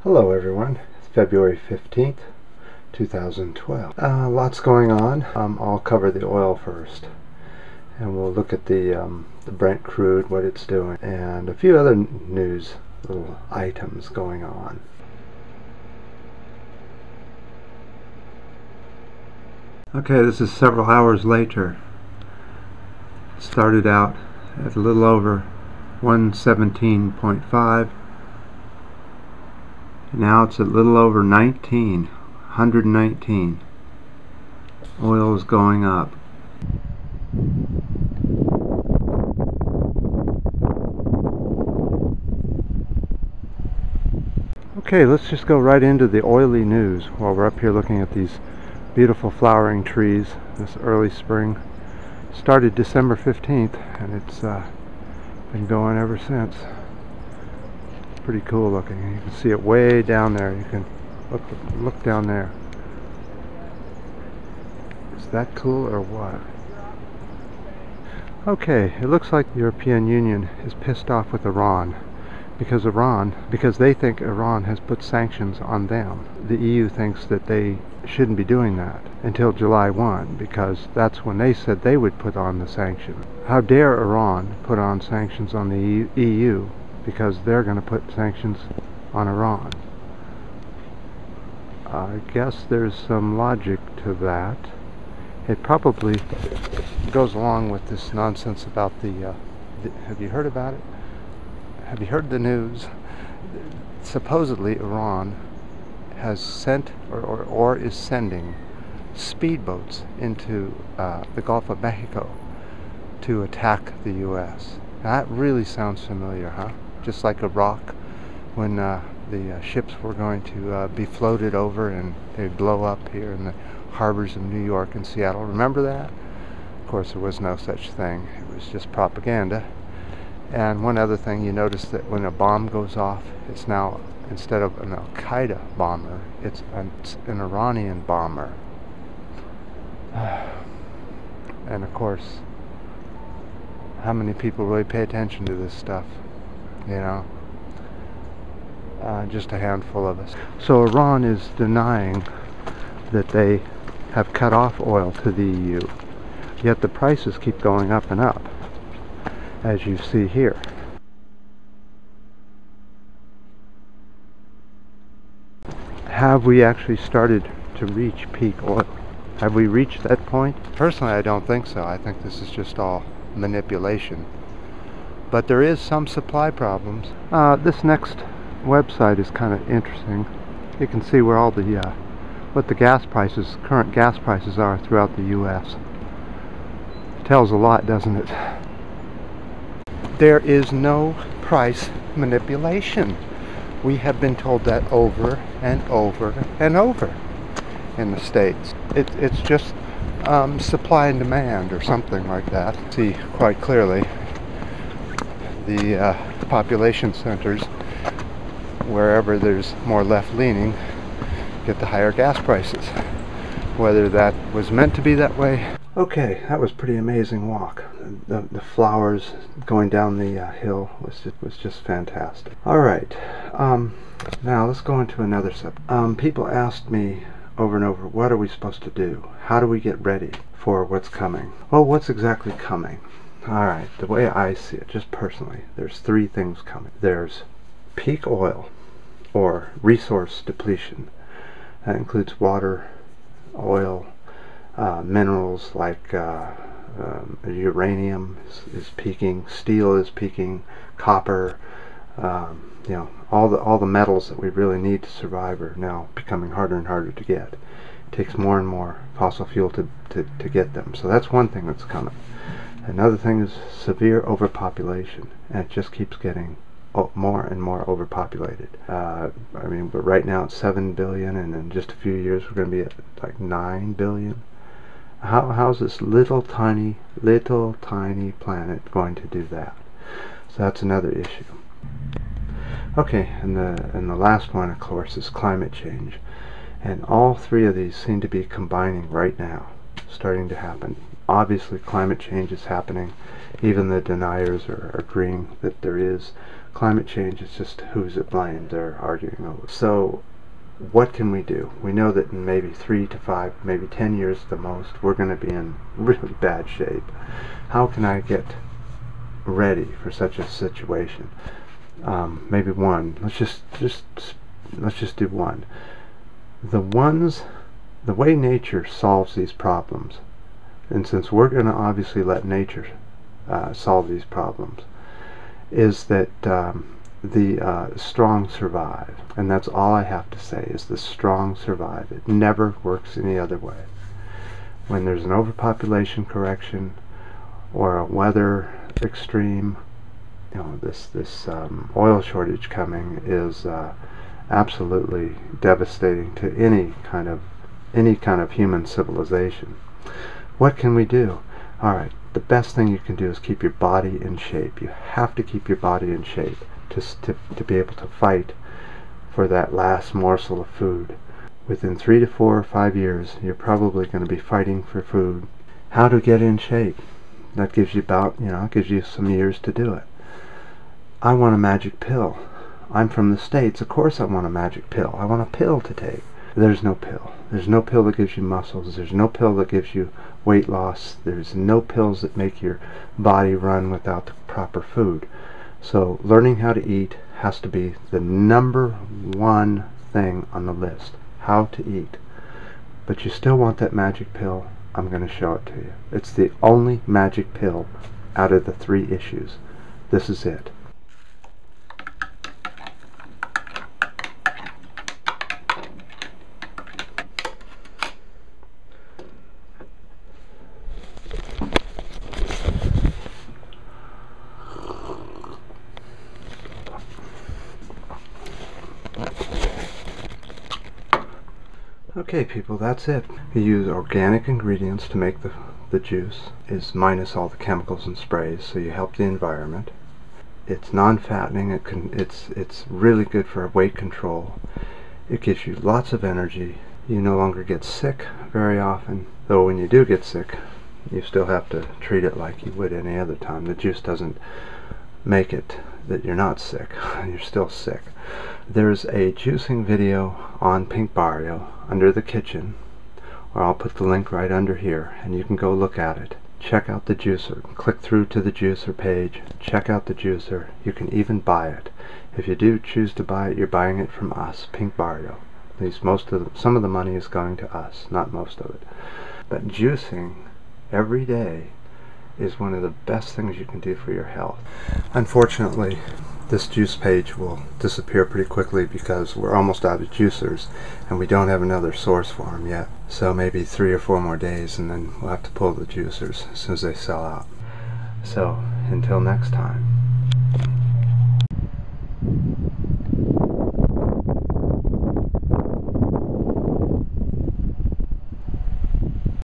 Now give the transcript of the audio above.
Hello everyone, it's February 15th, 2012. Lots going on. I'll cover the oil first, and we'll look at the Brent crude, what it's doing, and a few other news little items going on. Okay, this is several hours later. Started out at a little over 117.5. Now it's a little over 119. Oil is going up. Okay, let's just go right into the oily news while we're up here looking at these beautiful flowering trees this early spring. Started December 15th and it's been going ever since. Pretty cool looking. You can see it way down there. You can look down there. Is that cool or what? Okay, it looks like the European Union is pissed off with Iran because they think Iran has put sanctions on them. The EU thinks that they shouldn't be doing that until July 1 because that's when they said they would put on the sanction. How dare Iran put on sanctions on the EU because they're going to put sanctions on Iran. I guess there's some logic to that. It probably goes along with this nonsense about the have you heard about it? Have you heard the news? Supposedly Iran has sent or is sending speedboats into the Gulf of Mexico to attack the U.S. That really sounds familiar, huh? Just like Iraq, when the ships were going to be floated over and they'd blow up here in the harbors of New York and Seattle. Remember that? Of course, there was no such thing. It was just propaganda. And one other thing, you notice that when a bomb goes off, it's now, instead of an Al-Qaeda bomber, it's an Iranian bomber. And of course, how many people really pay attention to this stuff? You know, just a handful of us. So Iran is denying that they have cut off oil to the EU, yet the prices keep going up and up, as you see here. Have we actually started to reach peak oil? Have we reached that point? Personally, I don't think so. I think this is just all manipulation. But there is some supply problems. This next website is kind of interesting. You can see where all the what the gas prices, current gas prices are throughout the U.S. Tells a lot, doesn't it? There is no price manipulation. We have been told that over and over and over in the States. It's just supply and demand or something like that. See quite clearly the population centers, wherever there's more left-leaning, get the higher gas prices. Whether that was meant to be that way. Okay, that was a pretty amazing walk. The flowers going down the hill was just fantastic. Alright, now let's go into another subject. People asked me over and over, what are we supposed to do? How do we get ready for what's coming? Well, what's exactly coming? Alright, the way I see it, just personally, there's three things coming. There's peak oil, or resource depletion. That includes water, oil, minerals like uranium is peaking, steel is peaking, copper, you know, all the metals that we really need to survive are now becoming harder and harder to get. It takes more and more fossil fuel to get them. So that's one thing that's coming. Another thing is severe overpopulation, and it just keeps getting more and more overpopulated. I mean, but right now it's 7 billion, and in just a few years we're going to be at like 9 billion. How's this little tiny planet going to do that? So that's another issue. Okay, and the last one, of course, is climate change, and all three of these seem to be combining right now, starting to happen. Obviously, climate change is happening. Even the deniers are agreeing that there is Climate change is just who's at blame they're arguing over. So what can we do? We know that in maybe 3 to 5, maybe 10 years at the most, we're going to be in really bad shape. How can I get ready for such a situation? Maybe one. Let's just do one. The way nature solves these problems, and since we're going to obviously let nature solve these problems, is that the strong survive. And that's all I have to say, is the strong survive. It never works any other way. When there's an overpopulation correction or a weather extreme, you know, this oil shortage coming is absolutely devastating to any kind of human civilization. What can we do? All right, the best thing you can do is keep your body in shape. You have to keep your body in shape to be able to fight for that last morsel of food. Within 3 to 4 or 5 years, you're probably going to be fighting for food. How to get in shape? That gives you gives you some years to do it. I want a magic pill. I'm from the States. Of course I want a magic pill. I want a pill to take. There's no pill. There's no pill that gives you muscles. There's no pill that gives you weight loss. There's no pills that make your body run without the proper food. So learning how to eat has to be the #1 thing on the list. How to eat. But you still want that magic pill. I'm going to show it to you. It's the only magic pill out of the 3 issues. This is it. Okay people, that's it. You use organic ingredients to make the juice. Is minus all the chemicals and sprays, so you help the environment. It's non-fattening. It's really good for weight control. It gives you lots of energy. You no longer get sick very often, though when you do get sick, you still have to treat it like you would any other time. The juice doesn't make it that you're not sick. You're still sick. There's a juicing video on Pink Barrio under the kitchen, or I'll put the link right under here, and you can go look at it. Check out the juicer. Click through to the juicer page. Check out the juicer. You can even buy it. If you do choose to buy it, you're buying it from us, Pink Barrio. At least some of the money is going to us, not most of it. But juicing every day is one of the best things you can do for your health. Unfortunately, this juice page will disappear pretty quickly because we're almost out of juicers and we don't have another source for them yet. So maybe 3 or 4 more days and then we'll have to pull the juicers as soon as they sell out. So until next time.